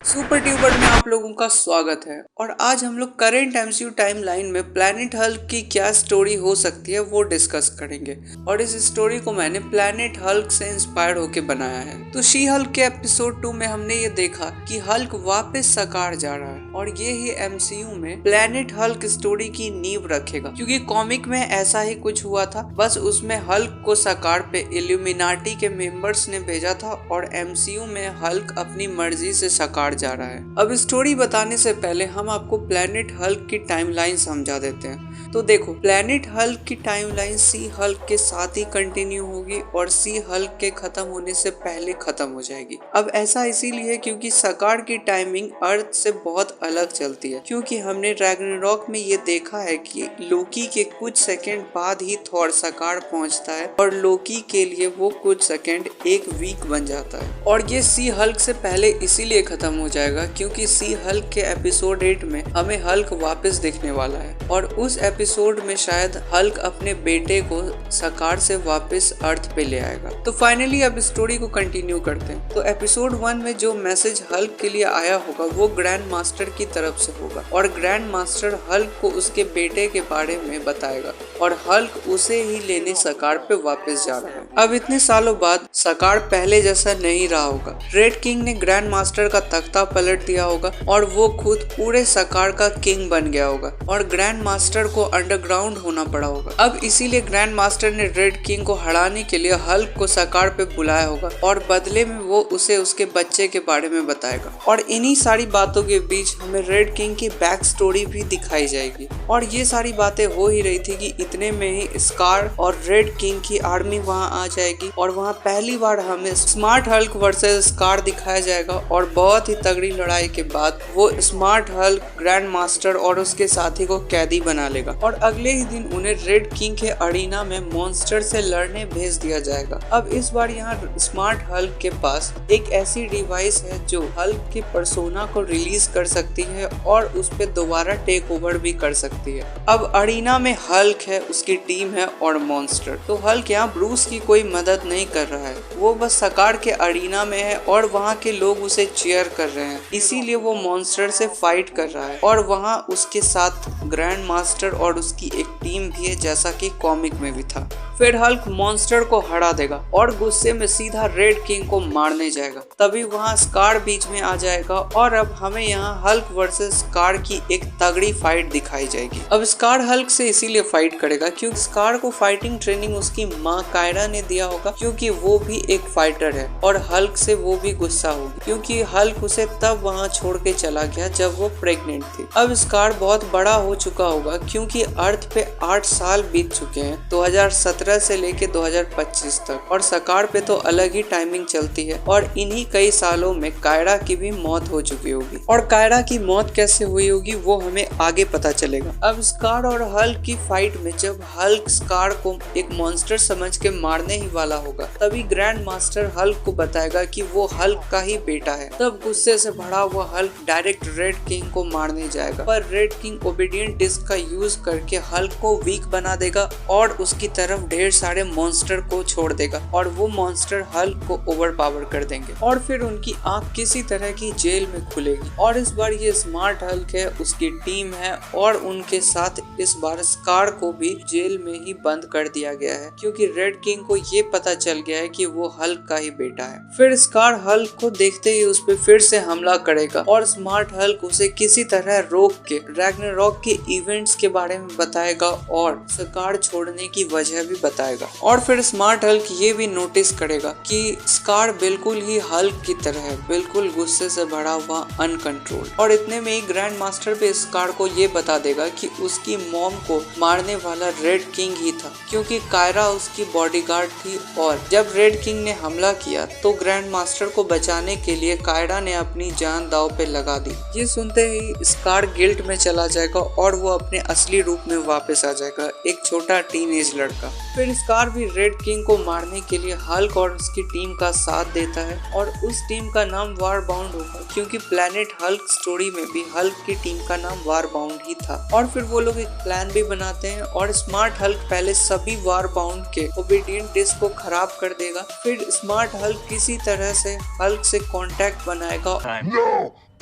Super tuber में आप लोगों का स्वागत है। और आज हम लोग करेंट एमसीयू टाइमलाइन में प्लैनेट हल्क की क्या स्टोरी हो सकती है वो डिस्कस करेंगे। और इस स्टोरी को मैंने प्लैनेट हल्क से इंस्पायर होकर बनाया है। तो शी हल्क के एपिसोड 2 में हमने ये देखा कि हल्क वापस साकार जा रहा है और ये ही एमसीयू में प्लैनेट हल्क स्टोरी की नींव रखेगा, क्योंकि कॉमिक में ऐसा ही कुछ हुआ था। बस उसमें हल्क को साकार पे इल्यूमिनाटी के मेंबर्स ने भेजा था और एमसीयू में हल्क अपनी मर्जी से साकार जा रहा है। अब स्टोरी बताने से पहले हम आपको प्लैनेट हल्क की टाइमलाइन समझा देते हैं। तो देखो, प्लैनेट हल्क की टाइमलाइन सी हल्क के साथ ही कंटिन्यू होगी और सी हल्क के खत्म होने से पहले खत्म हो जाएगी। अब ऐसा इसीलिए क्योंकि साकार की टाइमिंग अर्थ से बहुत अलग चलती है, क्योंकि हमने रैग्नारोक में ये देखा है कि लोकी के कुछ सेकंड बाद ही थॉर साकार पहुंचता है और लोकी के लिए वो कुछ सेकंड एक वीक बन जाता है। और ये सी हल्क से पहले इसीलिए खत्म हो जाएगा क्योंकि सी हल्क के एपिसोड 8 में हमें हल्क वापस दिखने वाला है और उस एपिसोड में शायद हल्क अपने बेटे को साकार से वापस अर्थ पे ले आएगा। तो फाइनली अब स्टोरी को कंटिन्यू करते हैं। तो एपिसोड 1 में जो मैसेज हल्क के लिए आया होगा वो ग्रैंड मास्टर की तरफ से होगा और ग्रैंड मास्टर हल्क को उसके बेटे के बारे में बताएगा और हल्क उसे ही लेने साकार पे वापस जा रहा है। अब इतने सालों बाद साकार पहले जैसा नहीं रहा होगा। रेड किंग ने ग्रैंड मास्टर का तख्ता पलट दिया होगा और वो खुद पूरे साकार का किंग बन गया होगा और ग्रैंड मास्टर को अंडरग्राउंड होना पड़ा होगा। अब इसीलिए ग्रैंड मास्टर ने रेड किंग को हराने के लिए हल्क को साकार पे बुलाया होगा और बदले में वो उसे उसके बच्चे के बारे में बताएगा। और इन्हीं सारी बातों के बीच हमें रेड किंग की बैक स्टोरी भी दिखाई जाएगी। और ये सारी बातें हो ही रही थी कि इतने में ही स्कार और रेड किंग की आर्मी वहां आ जाएगी और वहां पहली बार हमें स्मार्ट हल्क वर्सेस स्कार दिखाया जाएगा। और बहुत ही तगड़ी लड़ाई के बाद वो स्मार्ट हल्क ग्रैंड मास्टर और उसके साथी को कैदी बना लेगा और अगले ही दिन उन्हें रेड किंग के अरीना में मॉन्स्टर से लड़ने भेज दिया जाएगा। अब इस बार यहाँ स्मार्ट हल्क के पास एक ऐसी डिवाइस है जो हल्क के पर्सोना को रिलीज कर सकती है और उस पे दोबारा टेक ओवर भी कर सकती है। अब अरीना में हल्क है, उसकी टीम है और मॉन्स्टर। तो हल्क यहाँ ब्रूस की कोई मदद नहीं कर रहा है, वो बस साकार के अरीना में है और वहाँ के लोग उसे चीयर कर रहे हैं, इसीलिए वो मॉन्स्टर से फाइट कर रहा है। और वहाँ उसके साथ ग्रैंड मास्टर और उसकी एक टीम भी है, जैसा कि कॉमिक में भी था। फिर हल्क मॉन्स्टर को हरा देगा और गुस्से में सीधा रेड किंग को मारने जाएगा। तभी वहाँ स्कार बीच में आ जाएगा और अब हमें यहाँ हल्क वर्सेस स्कार की एक तगड़ी फाइट दिखाई जाएगी। अब स्कार हल्क से इसीलिए फाइट करेगा क्योंकि स्कार को फाइटिंग ट्रेनिंग उसकी माँ कायरा ने दिया होगा, क्योंकि वो भी एक फाइटर है और हल्क से वो भी गुस्सा होगी क्योंकि हल्क उसे तब वहाँ छोड़ के चला गया जब वो प्रेग्नेंट थी। अब स्कार बहुत बड़ा हो चुका होगा क्योंकि अर्थ पे 8 साल बीत चुके हैं, 2017 से लेके 2025 तक, और साकार पे तो अलग ही टाइमिंग चलती है। और इन्हीं कई सालों में कायरा की भी मौत हो चुकी होगी और कायरा की मौत कैसे हुई होगी वो हमें आगे पता चलेगा। अब स्कार और हल्क की फाइट में जब हल्क स्कार को एक मॉन्स्टर समझ के मारने ही वाला होगा, तभी ग्रैंड मास्टर हल्क को बताएगा कि वो हल्क का ही बेटा है। तब गुस्से से भरा हुआ हल्क डायरेक्ट रेड किंग को मारने जाएगा, पर रेड किंग ओबीडियंट डिस्क का यूज करके हल्क को वीक बना देगा और उसकी तरफ ढेर सारे मॉन्स्टर को छोड़ देगा और वो मॉन्स्टर हल्क को ओवरपावर कर देंगे और फिर उनकी आंख किसी तरह की जेल में खुलेगी। और इस बार ये स्मार्ट हल्क है, उसकी टीम है और उनके साथ इस बार स्कार को भी जेल में ही बंद कर दिया गया है क्योंकि रेड किंग को ये पता चल गया है कि वो हल्क का ही बेटा है। फिर स्कार हल्क को देखते ही उस पर फिर से हमला करेगा और स्मार्ट हल्क उसे किसी तरह रोक के रैग्नारोक के इवेंट्स के बारे में बताएगा और स्कार छोड़ने की वजह भी बताएगा। और फिर स्मार्ट हल्क ये भी नोटिस करेगा कि स्कार बिल्कुल ही हल्क की तरह है, बिल्कुल गुस्से से भरा हुआ, अनकंट्रोल। और इतने में ही ग्रैंड मास्टर भी स्कार को ये बता देगा कि उसकी मॉम को मारने वाला रेड किंग ही था क्योंकि कायरा उसकी बॉडीगार्ड थी और जब रेड किंग ने हमला किया तो ग्रैंड मास्टर को बचाने के लिए कायरा ने अपनी जान दांव पे लगा दी। ये सुनते ही स्कार गिल्ट में चला जाएगा और वो अपने असली रूप में वापस आ जाएगा, एक छोटा टीनेज लड़का। फिर स्कार भी रेड किंग को मारने के लिए हल्क और उसकी टीम का साथ देता है और उस टीम का नाम वार बाउंड होगा क्योंकि प्लैनेट हल्क स्टोरी में भी हल्क की टीम का नाम वार बाउंड ही था। और फिर वो लोग एक प्लान भी बनाते हैं और स्मार्ट हल्क पहले सभी वार बाउंड के ओबीडियंट डिस्क को खराब कर देगा। फिर स्मार्ट हल्क किसी तरह से हल्क से कांटेक्ट बनाएगा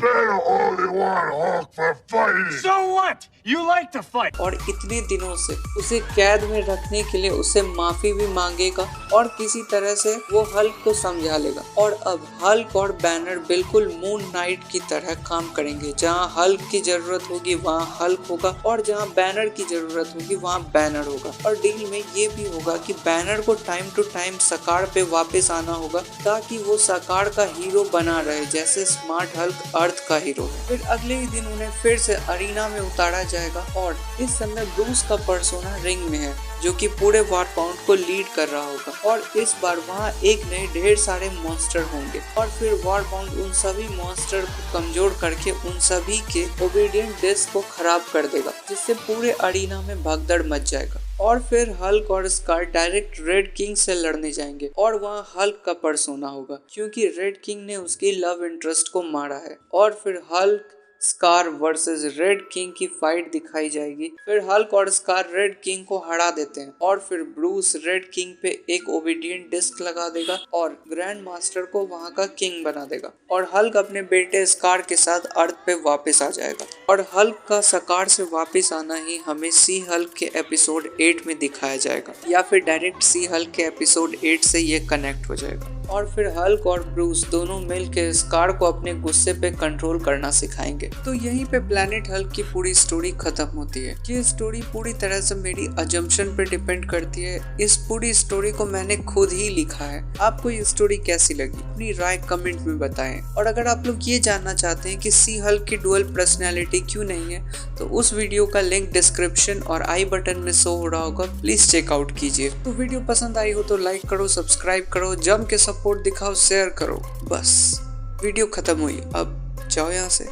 better only want Hulk for fighting. So what? You like to fight. और इतने दिनों से उसे कैद में रखने के लिए उससे माफी भी मांगेगा और किसी तरह से वो हल्क को समझा लेगा। और अब हल्क और बैनर बिल्कुल मून नाइट की तरह काम करेंगे। जहाँ हल्क की जरूरत होगी वहाँ हल्क होगा और जहाँ बैनर की जरूरत होगी वहाँ बैनर होगा। और डील में ये भी होगा कि बैनर को टाइम टू टाइम सकार पे वापस आना होगा ताकि वो सकार का हीरो बना रहे, जैसे स्मार्ट हल्क अर्थ का हीरो। फिर अगले ही दिन उन्हें फिर से अरीना में उतारा जाएगा और इस समय ब्रूस का पर्सोना रिंग में है जो कि पूरे वॉर पाउंड को लीड कर रहा होगा। और इस बार वहाँ एक नए ढेर सारे मॉन्स्टर होंगे और फिर वॉर पाउंड उन सभी मॉन्स्टर को कमजोर करके उन सभी के ओबीडियंट डिस्क को खराब कर देगा, जिससे पूरे अरीना में भगदड़ मच जाएगा। और फिर हल्क और स्कार डायरेक्ट रेड किंग से लड़ने जाएंगे और वहाँ हल्क का पर्सोना होगा क्योंकि रेड किंग ने उसकी लव इंटरेस्ट को मारा है। और फिर Hulk scar versus red king की फाइट दिखाई जाएगी। फिर हल्क और स्कार रेड किंग को हरा देते हैं और फिर ब्रूस रेड किंग पे एक ओबीडियंट डिस्क लगा देगा और ग्रैंड मास्टर को वहाँ का किंग बना देगा। और हल्क अपने बेटे स्कार के साथ अर्थ पे वापस आ जाएगा। और हल्क का सकार से वापस आना ही हमें सी हल्क के एपिसोड 8 में दिखाया जाएगा या फिर डायरेक्ट सी हल्क के एपिसोड 8 से ये कनेक्ट हो जाएगा। और फिर हल्क और ब्रूस दोनों मिलकर स्कार को अपने गुस्से पे कंट्रोल करना सिखाएंगे। तो यहीं पे प्लैनेट हल्क की पूरी स्टोरी खत्म होती है। ये स्टोरी पूरी तरह से मेरी अजम्पशन पे डिपेंड करती है। इस पूरी स्टोरी को मैंने खुद ही लिखा है। आपको ये स्टोरी कैसी लगी अपनी राय कमेंट में बताएं। और अगर आप लोग ये जानना चाहते हैं कि सी हल्क की डुअल पर्सनैलिटी क्यों नहीं है तो उस वीडियो का लिंक डिस्क्रिप्शन और आई बटन में शो हो रहा होगा, प्लीज चेकआउट कीजिए। तो वीडियो पसंद आई हो तो लाइक करो, सब्सक्राइब करो, जम के सपोर्ट दिखाओ, शेयर करो। बस वीडियो खत्म हुई, अब जाओ यहाँ से।